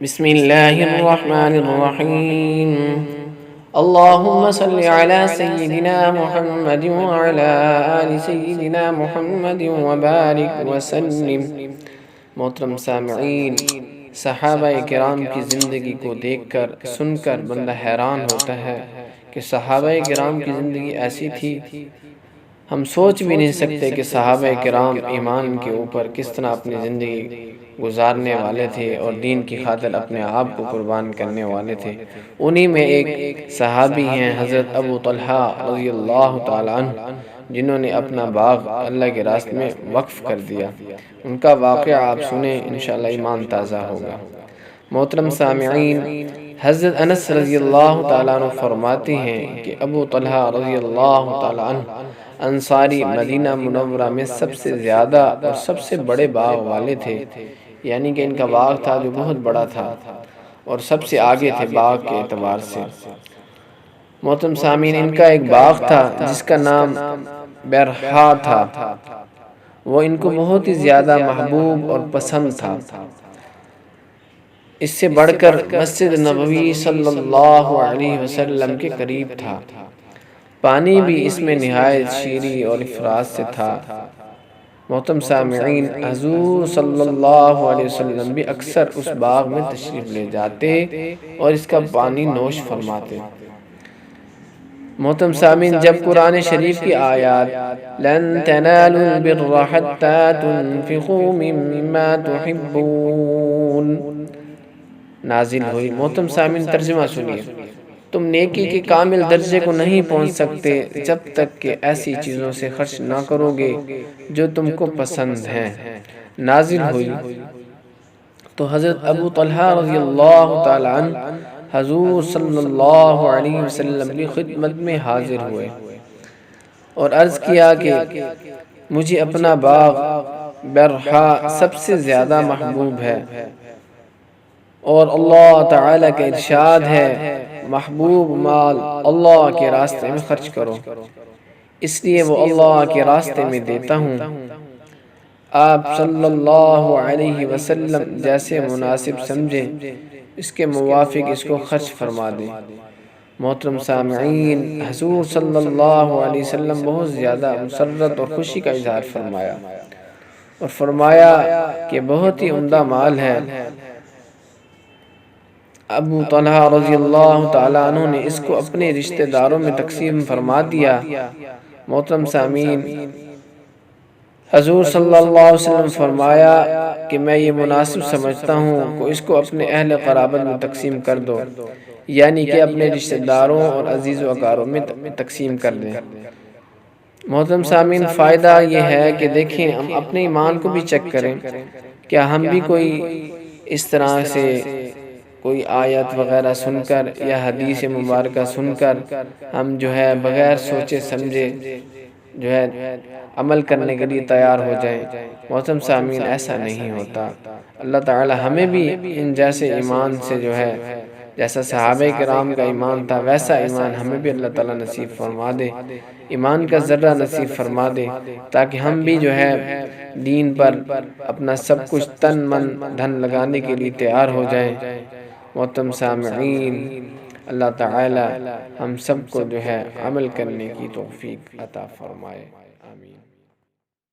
بسم الله الرحمن الرحيم. اللهم صل على سيدنا محمد وعلى آل سيدنا محمد وبارك وسلم. محترم سامعین، صحابہ کرام کی زندگی کو دیکھ کر سن کر بندہ حیران ہوتا ہے کہ صحابہ کرام کی زندگی ایسی تھی. ہم سوچ بھی نہیں سکتے کہ صحابہ کرام ایمان کے اوپر کس طرح اپنی زندگی گزارنے والے تھے اور دین کی خاطر اپنے آپ کو قربان کرنے والے تھے. انہی میں ایک صحابی ہیں حضرت ابو طلحہ رضی اللہ تعالیٰ عنہ، جنہوں نے اپنا باغ اللہ کے راستے میں وقف کر دیا. ان کا واقعہ آپ سنیں، انشاءاللہ ایمان تازہ ہوگا. محترم سامعین، حضرت انس رضی اللہ تعالیٰ عنہ فرماتے ہیں کہ ابو طلحہ رضی اللہ تعالیٰ عنہ انصاری مدینہ منورہ میں سب سے زیادہ اور سب سے بڑے باغ والے تھے. یعنی کہ ان کا باغ تھا جو بہت بڑا تھا اور سب سے آگے تھے باغ کے اعتبار سے. محترم سامعین، ان کا ایک باغ تھا جس کا نام بیرحا تھا. وہ ان کو بہت ہی زیادہ محبوب اور پسند تھا. اس سے بڑھ کر مسجد نبوی صلی اللہ علیہ وسلم کے قریب تھا. پانی بھی اس میں نہایت شیریں اور افراط سے تھا. محترم سامعین، حضور صلی اللہ علیہ وسلم بھی اکثر اس باغ میں تشریف لے جاتے اور اس کا پانی نوش فرماتے. محترم سامعین، جب قرآن شریف کی آیات لَن تَنَالُوا الْبِرَّ حَتَّى تُنْفِقُوا مِمَّا تُحِبُّونَ نازل ہوئی، محترم سامعین ترجمہ سنیے. تم نیکی کے کامل درجے کو نہیں پہنچ سکتے جب تک کہ ایسی چیزوں سے خرچ نہ کرو گے جو تم کو پسند ہیں. نازل ہوئی تو حضرت ابو طلحہ رضی اللہ تعالی عنہ حضور صلی اللہ علیہ وسلم کی خدمت میں حاضر ہوئے اور عرض کیا کہ مجھے اپنا باغ بیرحا سب سے زیادہ محبوب ہے، اور اللہ تعالیٰ کا ارشاد ہے محبوب مال اللہ کے راستے میں خرچ کرو، اس لیے وہ اللہ کے راستے میں دیتا ہوں. آپ صلی اللہ علیہ وسلم جیسے مناسب سمجھیں اس کے موافق اس کو خرچ فرما دیں. محترم سامعین، حضور صلی اللہ علیہ وسلم بہت زیادہ مسرت اور خوشی کا اظہار فرمایا اور فرمایا کہ بہت ہی عمدہ مال ہے. ابو طلحہ رضی اللہ تعالیٰ عنہ نے اس کو اپنے رشتہ داروں میں تقسیم فرما دیا. محترم سامعین، حضور صلی اللہ علیہ وسلم فرمایا کہ میں یہ مناسب سمجھتا ہوں کہ اس کو اپنے اہل قرابت میں تقسیم کر دو، یعنی کہ اپنے رشتہ داروں اور عزیز و اقارب میں تقسیم کر دیں. محترم سامعین، فائدہ یہ ہے کہ دیکھیں ہم اپنے ایمان کو بھی چیک کریں. کیا ہم بھی کوئی اس طرح سے کوئی آیت وغیرہ سن کر یا حدیث مبارکہ سن کر ہم جو ہے بغیر سوچے سمجھے جو ہے عمل کرنے کے لیے تیار ہو جائیں؟ محترم سامعین، ایسا نہیں ہوتا. اللہ تعالی ہمیں بھی ان جیسے ایمان سے جو ہے جیسا صحابہ کرام کا ایمان تھا ویسا ایمان ہمیں بھی اللہ تعالی نصیب فرما دے. ایمان کا ذرہ نصیب فرما دے تاکہ ہم بھی جو ہے دین پر اپنا سب کچھ تن من دھن لگانے کے لیے تیار ہو جائیں. محترم سامعین، اللہ تعالی ہم سب کو جو ہے عمل کرنے کی توفیق عطا فرمائے.